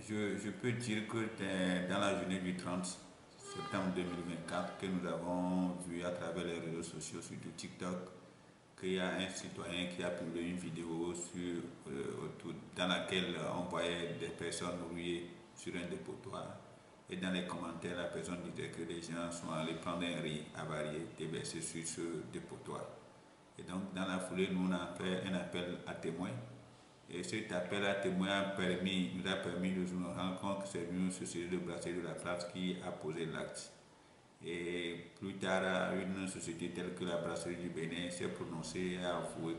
je peux dire que dans la journée du 30 septembre 2024, que nous avons vu à travers les réseaux sociaux, surtout TikTok, qu'il y a un citoyen qui a publié une vidéo dans laquelle on voyait des personnes rouillées sur un dépotoir. Et dans les commentaires, la personne disait que les gens sont allés prendre un riz avarié déversé sur ce dépotoir. Et donc, dans la foulée, nous on a fait un appel à témoins. Et cet appel à témoins nous a permis de nous rendre compte que c'est une société de brasserie de la place qui a posé l'acte. Et plus tard, une société telle que la brasserie du Bénin s'est prononcée et a avoué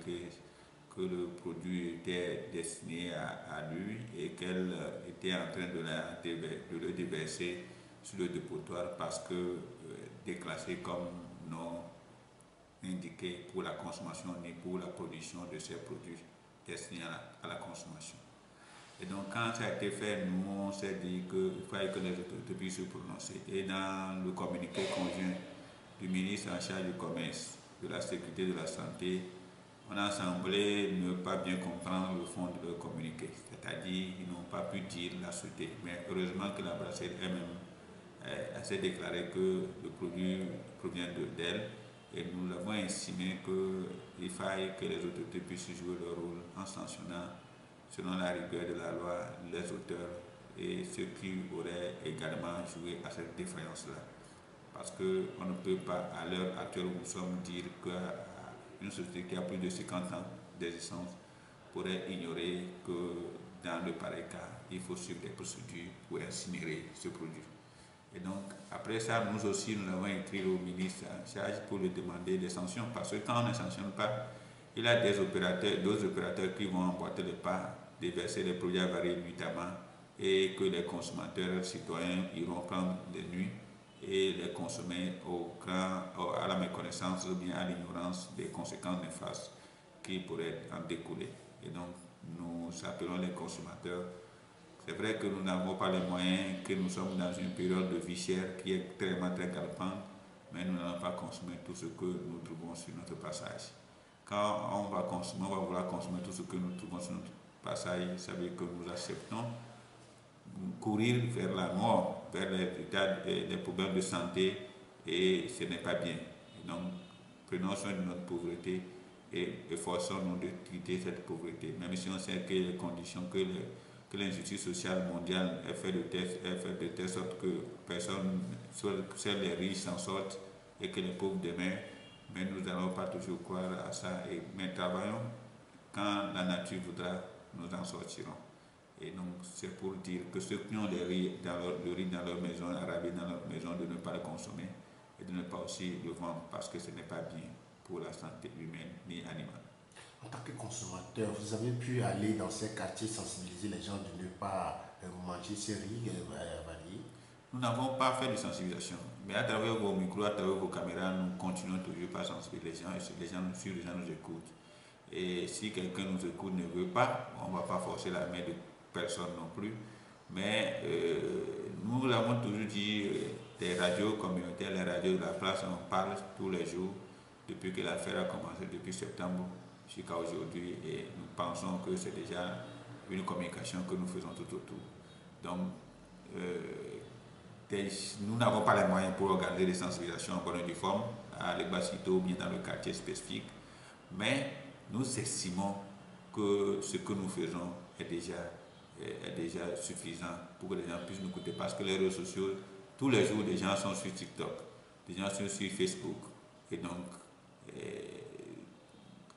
que le produit était destiné à lui et qu'elle était en train de le déverser sur le dépotoir parce que déclassé comme non indiqué pour la consommation ni pour la production de ces produits destinés à la consommation. Et donc quand ça a été fait, nous on s'est dit qu'il fallait que les autorités puissent se prononcer. Et dans le communiqué conjoint du ministre en charge du commerce, de la sécurité et de la santé, on a semblé ne pas bien comprendre le fond de leur communiqué. C'est-à-dire qu'ils n'ont pas pu dire la sûreté. Mais heureusement que la brasserie elle-même s'est déclaré que le produit provient d'elle. Et nous l'avons estimé qu'il faille que les autorités puissent jouer leur rôle en sanctionnant, selon la rigueur de la loi, les auteurs et ceux qui auraient également joué à cette défaillance-là. Parce qu'on ne peut pas, à l'heure actuelle où nous sommes, dire qu'une société qui a plus de 50 ans d'existence pourrait ignorer que dans le pareil cas, il faut suivre des procédures pour incinérer ce produit. Et donc, après ça, nous aussi, nous avons écrit au ministre en charge pour lui demander des sanctions. Parce que quand on ne sanctionne pas, il y a d'autres opérateurs qui vont emboîter le pas, déverser les produits avariés nuitamment et que les consommateurs citoyens iront prendre des nuits et les consommer à la méconnaissance ou bien à l'ignorance des conséquences néfastes qui pourraient en découler. Et donc, nous appelons les consommateurs. C'est vrai que nous n'avons pas les moyens, que nous sommes dans une période de vie chère qui est très galopante, mais nous n'allons pas consommer tout ce que nous trouvons sur notre passage. Quand on va vouloir consommer tout ce que nous trouvons sur notre passage, ça veut dire que nous acceptons courir vers la mort, vers les problèmes de santé, et ce n'est pas bien. Et donc, prenons soin de notre pauvreté et efforçons-nous de quitter cette pauvreté, même si on sait que les conditions que l'injustice sociale mondiale est fait de telle sorte que personne, seuls les riches s'en sortent et que les pauvres demeurent. Mais nous n'allons pas toujours croire à ça. Mais travaillons, quand la nature voudra, nous en sortirons. Et donc c'est pour dire que ceux qui ont le riz dans leur maison, arabe dans leur maison, de ne pas le consommer et de ne pas aussi le vendre parce que ce n'est pas bien pour la santé humaine ni animale. En tant que consommateur, vous avez pu aller dans ces quartiers sensibiliser les gens de ne pas manger ces riz avariés? Nous n'avons pas fait de sensibilisation, mais à travers vos micros, à travers vos caméras, nous continuons toujours à sensibiliser les gens et les gens nous écoutent. Et si quelqu'un nous écoute ne veut pas, on ne va pas forcer la main de personne non plus. Mais nous l'avons toujours dit, des radios communautaires, les radios de la place, on parle tous les jours depuis que l'affaire a commencé, depuis septembre jusqu'à aujourd'hui. Et nous pensons que c'est déjà une communication que nous faisons tout autour. Donc, nous n'avons pas les moyens pour organiser des sensibilisations en bonne uniforme à l'Egbasito ou bien dans le quartier spécifique, mais nous estimons que ce que nous faisons est déjà suffisant pour que les gens puissent nous écouter, parce que les réseaux sociaux, tous les jours, des gens sont sur TikTok, des gens sont sur Facebook, et donc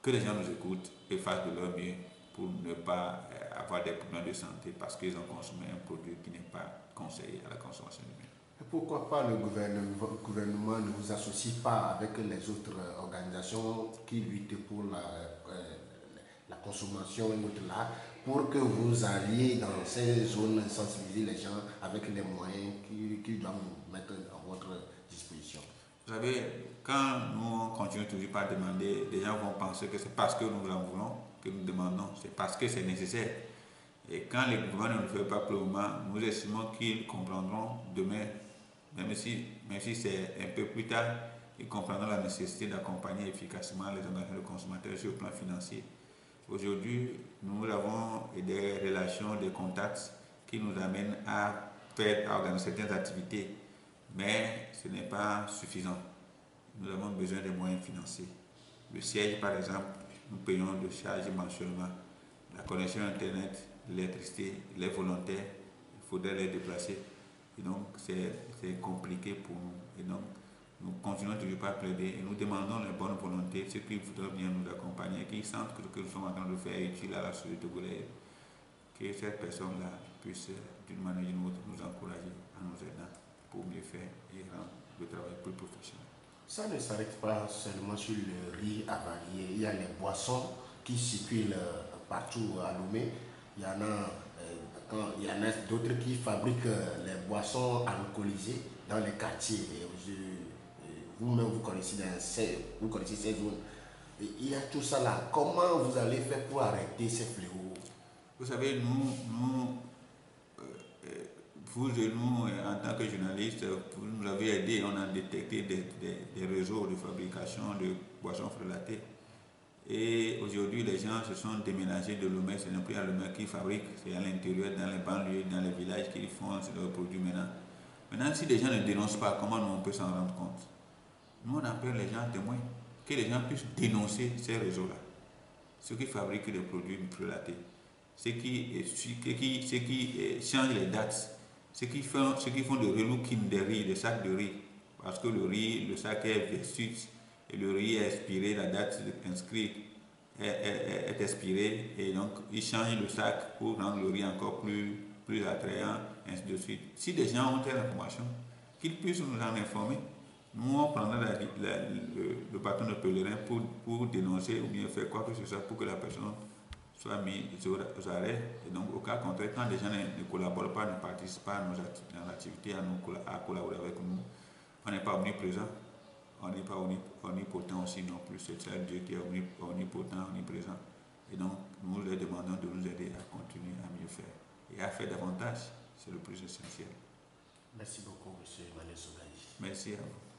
que les gens nous écoutent et fassent de leur mieux pour ne pas avoir des problèmes de santé parce qu'ils ont consommé un produit qui n'est pas conseillé à la consommation humaine. Et pourquoi pas le gouvernement ne vous associe pas avec les autres organisations qui luttent pour la consommation et au-delà, pour que vous alliez dans ces zones sensibiliser les gens avec les moyens qu'ils doivent mettre à votre disposition? Vous savez, quand nous continuons toujours par demander, les gens vont penser que c'est parce que nous en voulons que nous demandons, c'est parce que c'est nécessaire. Et quand les gouvernements ne le font pas pour le moment, nous estimons qu'ils comprendront demain, même si c'est un peu plus tard, ils comprendront la nécessité d'accompagner efficacement les organisations de consommateurs sur le plan financier. Aujourd'hui, nous avons des relations, des contacts qui nous amène à organiser certaines activités, mais ce n'est pas suffisant. Nous avons besoin de moyens financiers. Le siège, par exemple, nous payons de charge mensuellement. La connexion Internet, l'électricité, les volontaires, il faudrait les déplacer. Et donc, c'est compliqué pour nous. Et donc, nous continuons toujours pas à plaider et nous demandons les bonnes volontés, ceux qui voudraient bien nous accompagner, qui sentent que ce que nous sommes en train de faire est utile à la société togolaise, que cette personne-là puisse, d'une manière ou d'une autre, nous encourager en nous aidant pour mieux faire et rendre le travail plus professionnel. Ça ne s'arrête pas seulement sur le riz avarié. Il y a les boissons qui circulent partout à Lomé. Il y en a d'autres qui fabriquent les boissons alcoolisées dans les quartiers. Vous-même, vous connaissez ces zones. Et il y a tout ça là. Comment vous allez faire pour arrêter ces fléaux? Vous savez, vous et nous, en tant que journalistes, vous nous avez aidé, on a détecté des réseaux de fabrication de boissons frelatées. Et aujourd'hui, les gens se sont déménagés de Lomé, ce n'est plus à Lomé qui fabrique, c'est à l'intérieur, dans les banlieues, dans les villages qu'ils font leurs produits maintenant. Maintenant, si les gens ne dénoncent pas, comment nous on peut s'en rendre compte? Nous, on appelle les gens témoins, que les gens puissent dénoncer ces réseaux-là, ceux qui fabriquent des produits frelatés, ceux qui changent les dates, ceux qui font de relooking des riz, des sacs de riz, parce que le sac est versus et le riz est expiré, la date inscrite est expirée, et donc ils changent le sac pour rendre le riz encore plus attrayant, ainsi de suite. Si des gens ont telle information, qu'ils puissent nous en informer. Nous, on prendra le bâton de pèlerin pour dénoncer ou bien faire quoi que ce soit pour que la personne soit mise aux arrêts. Et donc, au cas contraire, quand les gens ne collaborent pas, ne participent pas dans l'activité, à collaborer avec nous, on n'est pas omniprésent, on n'est pas omnipotent aussi non plus. C'est ça Dieu qui est omnipotent, omniprésent. Et donc, nous leur demandons de nous aider à continuer à mieux faire et à faire davantage. C'est le plus essentiel. Merci beaucoup, M. Emmanuel Sogaï. Merci à vous.